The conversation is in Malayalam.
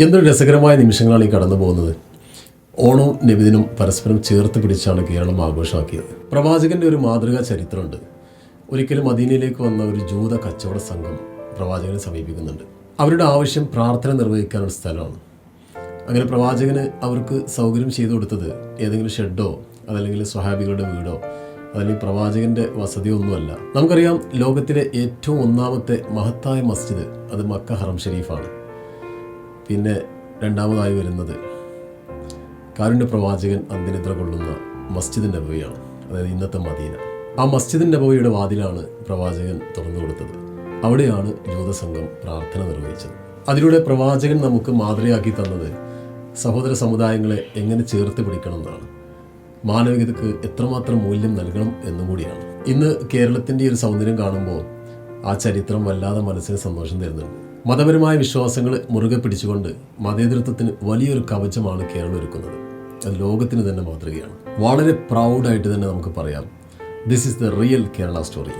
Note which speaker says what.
Speaker 1: എന്തൊരു രസകരമായ നിമിഷങ്ങളാണ് ഈ കടന്നു പോകുന്നത്. ഓണവും നബിദിനും പരസ്പരം ചേർത്ത് പിടിച്ചാണ് കേരളം ആഘോഷമാക്കിയത്. പ്രവാചകൻ്റെ ഒരു മാതൃകാ ചരിത്രമുണ്ട്. ഒരിക്കലും മദീനയിലേക്ക് വന്ന ഒരു ജൂത കച്ചവട സംഘം പ്രവാചകനെ സമീപിക്കുന്നുണ്ട്. അവരുടെ ആവശ്യം പ്രാർത്ഥന നിർവഹിക്കാനുള്ള സ്ഥലമാണ്. അങ്ങനെ പ്രവാചകന് അവർക്ക് സൗകര്യം ചെയ്തു കൊടുത്തത് ഏതെങ്കിലും ഷെഡോ അതല്ലെങ്കിൽ സ്വഹാബികളുടെ വീടോ അതല്ലെങ്കിൽ പ്രവാചകൻ്റെ വസതിയോ ഒന്നുമല്ല. നമുക്കറിയാം, ലോകത്തിലെ ഏറ്റവും ഒന്നാമത്തെ മഹത്തായ മസ്ജിദ് അത് മക്ക ഹറം ഷരീഫാണ്. പിന്നെ രണ്ടാമതായി വരുന്നത് കാരുണ്യ പ്രവാചകൻ അന്ത്യനിദ്ര കൊള്ളുന്ന മസ്ജിദ് നബവിയാണ്, അതായത് ഇന്നത്തെ മദീന. ആ മസ്ജിദ് നബവിയുടെ വാതിലാണ് പ്രവാചകൻ തുറന്നു കൊടുത്തത്. അവിടെയാണ് ജൂതസംഘം പ്രാർത്ഥന നിർവഹിച്ചത്. അതിലൂടെ പ്രവാചകൻ നമുക്ക് മാതൃകയാക്കി തന്നത് സഹോദര സമുദായങ്ങളെ എങ്ങനെ ചേർത്ത് പിടിക്കണം എന്നാണ്, മാനവികതയ്ക്ക് എത്രമാത്രം മൂല്യം നൽകണം എന്നും കൂടിയാണ്. ഇന്ന് കേരളത്തിൻ്റെ ഒരു സൗന്ദര്യം കാണുമ്പോൾ ആ ചരിത്രം വല്ലാതെ മനസ്സിന് സന്തോഷം തരുന്നുണ്ട്. മതപരമായ വിശ്വാസങ്ങൾ മുറുകെ പിടിച്ചുകൊണ്ട് മതേതരത്വത്തിന് വലിയൊരു കവചമാണ് കേരളം ഒരുക്കുന്നത്. അത് ലോകത്തിന് തന്നെ മാതൃകയാണ്. വളരെ പ്രൗഡായിട്ട് തന്നെ നമുക്ക് പറയാം, this is the real Kerala story.